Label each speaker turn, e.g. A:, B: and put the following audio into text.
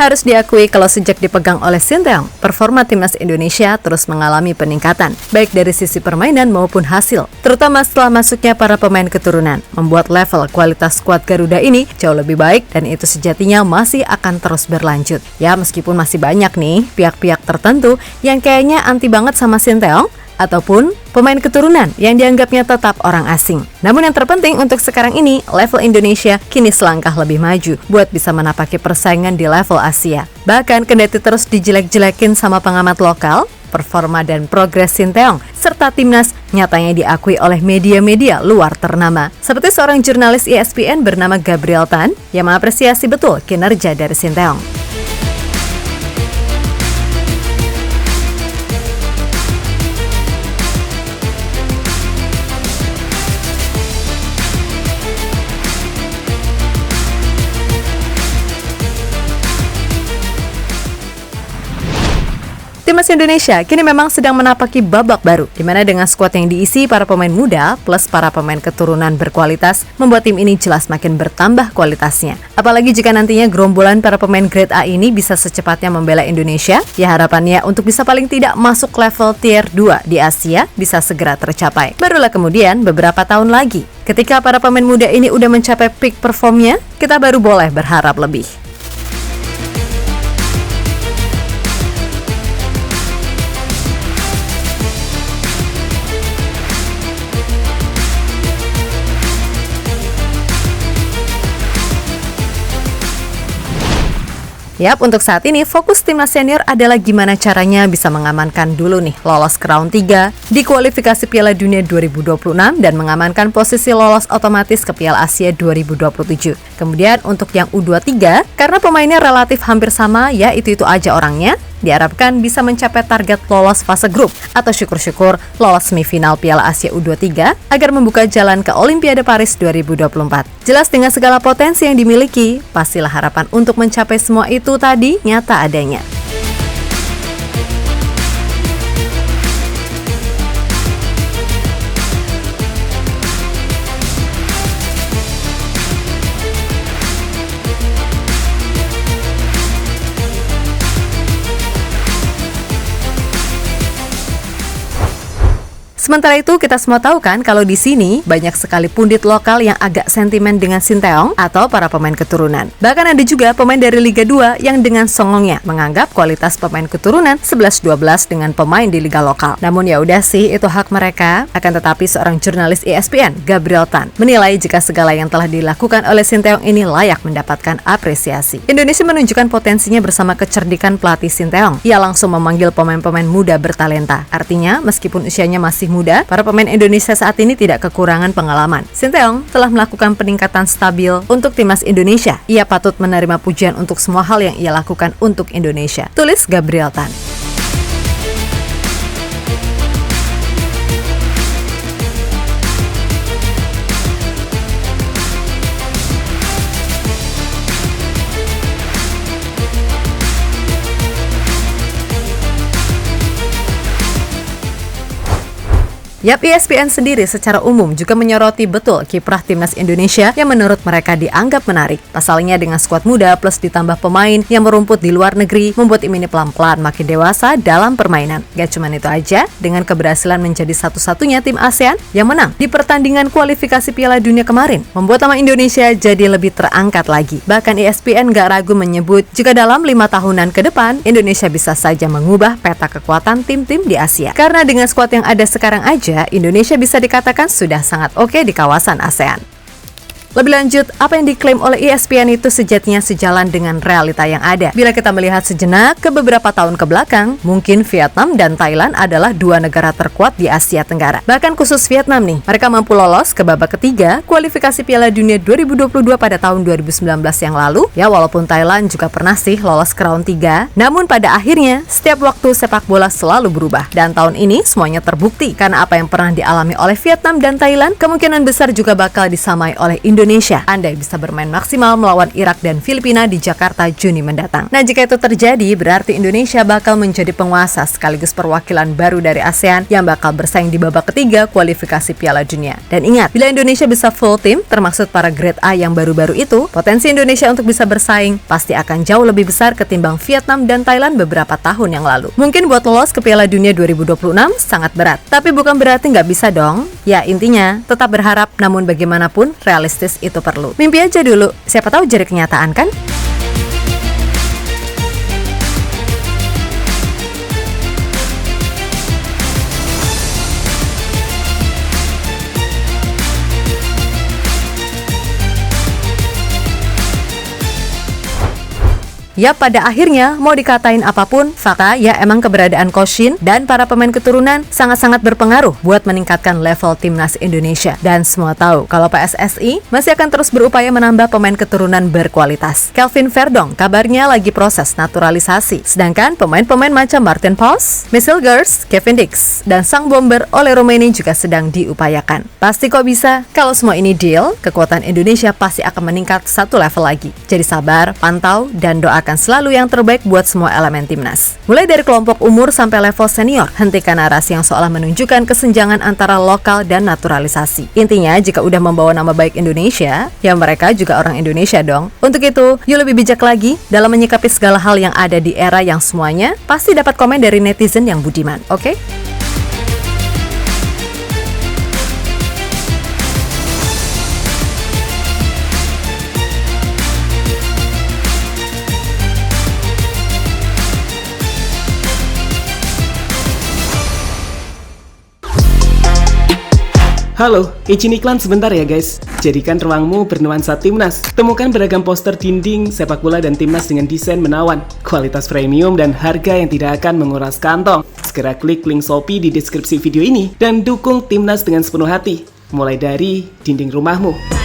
A: Harus diakui kalau sejak dipegang oleh Sinteyong, performa timnas Indonesia terus mengalami peningkatan, baik dari sisi permainan maupun hasil. Terutama setelah masuknya para pemain keturunan, membuat level kualitas skuad Garuda ini jauh lebih baik dan itu sejatinya masih akan terus berlanjut. Ya, meskipun masih banyak nih pihak-pihak tertentu yang kayaknya anti banget sama Sinteyong, ataupun pemain keturunan yang dianggapnya tetap orang asing. Namun yang terpenting untuk sekarang ini, level Indonesia kini selangkah lebih maju buat bisa menapaki persaingan di level Asia. Bahkan kendati terus dijelek-jelekin sama pengamat lokal, performa dan progres Sinteyong serta timnas nyatanya diakui oleh media-media luar ternama. Seperti seorang jurnalis ESPN bernama Gabriel Tan yang mengapresiasi betul kinerja dari Sinteyong. Timnas Indonesia kini memang sedang menapaki babak baru, di mana dengan skuad yang diisi para pemain muda plus para pemain keturunan berkualitas membuat tim ini jelas makin bertambah kualitasnya. Apalagi jika nantinya gerombolan para pemain grade A ini bisa secepatnya membela Indonesia, ya harapannya untuk bisa paling tidak masuk level tier 2 di Asia bisa segera tercapai. Barulah kemudian beberapa tahun lagi, ketika para pemain muda ini udah mencapai peak performnya, kita baru boleh berharap lebih. Yap, untuk saat ini fokus timnas senior adalah gimana caranya bisa mengamankan dulu nih lolos ke round 3 di kualifikasi Piala Dunia 2026 dan mengamankan posisi lolos otomatis ke Piala Asia 2027. Kemudian untuk yang U23, karena pemainnya relatif hampir sama ya itu-itu aja orangnya, diharapkan bisa mencapai target lolos fase grup atau syukur-syukur lolos semifinal Piala Asia U23 agar membuka jalan ke Olimpiade Paris 2024. Jelas dengan segala potensi yang dimiliki, pastilah harapan untuk mencapai semua itu tadi nyata adanya. Sementara itu, kita semua tahu kan kalau di sini banyak sekali pundit lokal yang agak sentimen dengan Sinteyong atau para pemain keturunan. Bahkan ada juga pemain dari Liga 2 yang dengan songongnya menganggap kualitas pemain keturunan 11-12 dengan pemain di liga lokal. Namun ya udah sih, itu hak mereka. Akan tetapi seorang jurnalis ESPN, Gabriel Tan, menilai jika segala yang telah dilakukan oleh Sinteyong ini layak mendapatkan apresiasi. Indonesia menunjukkan potensinya bersama kecerdikan pelatih Sinteyong. Ia langsung memanggil pemain-pemain muda bertalenta. Artinya, meskipun usianya masih muda, para pemain Indonesia saat ini tidak kekurangan pengalaman. Sinteyong telah melakukan peningkatan stabil untuk timnas Indonesia. Ia patut menerima pujian untuk semua hal yang ia lakukan untuk Indonesia, tulis Gabriel Tan. Yap, ESPN sendiri secara umum juga menyoroti betul kiprah timnas Indonesia yang menurut mereka dianggap menarik. Pasalnya dengan skuad muda plus ditambah pemain yang merumput di luar negeri membuat tim ini pelan-pelan makin dewasa dalam permainan. Gak cuma itu aja, dengan keberhasilan menjadi satu-satunya tim ASEAN yang menang di pertandingan kualifikasi Piala Dunia kemarin, membuat nama Indonesia jadi lebih terangkat lagi. Bahkan ESPN gak ragu menyebut jika dalam 5 tahunan ke depan, Indonesia bisa saja mengubah peta kekuatan tim-tim di Asia. Karena dengan skuad yang ada sekarang aja, Indonesia bisa dikatakan sudah sangat oke di kawasan ASEAN. Lebih lanjut, apa yang diklaim oleh ESPN itu sejatinya sejalan dengan realita yang ada. Bila kita melihat sejenak ke beberapa tahun ke belakang, mungkin Vietnam dan Thailand adalah dua negara terkuat di Asia Tenggara. Bahkan khusus Vietnam nih, mereka mampu lolos ke babak ketiga kualifikasi Piala Dunia 2022 pada tahun 2019 yang lalu. Ya, walaupun Thailand juga pernah sih lolos ke round 3, namun pada akhirnya setiap waktu sepak bola selalu berubah. Dan tahun ini semuanya terbukti karena apa yang pernah dialami oleh Vietnam dan Thailand kemungkinan besar juga bakal disamai oleh Indonesia Indonesia, andai bisa bermain maksimal melawan Irak dan Filipina di Jakarta Juni mendatang. Nah, jika itu terjadi, berarti Indonesia bakal menjadi penguasa sekaligus perwakilan baru dari ASEAN yang bakal bersaing di babak ketiga kualifikasi Piala Dunia. Dan ingat, bila Indonesia bisa full team, termasuk para grade A yang baru-baru itu, potensi Indonesia untuk bisa bersaing pasti akan jauh lebih besar ketimbang Vietnam dan Thailand beberapa tahun yang lalu. Mungkin buat lolos ke Piala Dunia 2026 sangat berat, tapi bukan berarti nggak bisa dong. Ya, intinya tetap berharap, namun bagaimanapun realistis itu perlu. Mimpi aja dulu, siapa tahu jadi kenyataan kan? Ya, pada akhirnya mau dikatain apapun, fakta ya emang keberadaan Coach Shin dan para pemain keturunan sangat-sangat berpengaruh buat meningkatkan level timnas Indonesia. Dan semua tahu kalau PSSI masih akan terus berupaya menambah pemain keturunan berkualitas. Kelvin Verdong kabarnya lagi proses naturalisasi, sedangkan pemain-pemain macam Martin Paus, Michel Gers, Kevin Dix, dan sang bomber Ole Rummenigge juga sedang diupayakan. Pasti kok bisa, kalau semua ini deal, kekuatan Indonesia pasti akan meningkat satu level lagi. Jadi sabar, pantau, dan doakan selalu yang terbaik buat semua elemen timnas. Mulai dari kelompok umur sampai level senior, hentikan narasi yang seolah menunjukkan kesenjangan antara lokal dan naturalisasi. Intinya, jika udah membawa nama baik Indonesia, ya mereka juga orang Indonesia dong. Untuk itu, yuk lebih bijak lagi dalam menyikapi segala hal yang ada di era yang semuanya pasti dapat komen dari netizen yang budiman, oke?
B: Halo, izin iklan sebentar ya guys. Jadikan ruangmu bernuansa timnas. Temukan beragam poster dinding, sepak bola dan timnas dengan desain menawan, kualitas premium dan harga yang tidak akan menguras kantong. Segera klik link Shopee di deskripsi video ini dan dukung timnas dengan sepenuh hati. Mulai dari dinding rumahmu.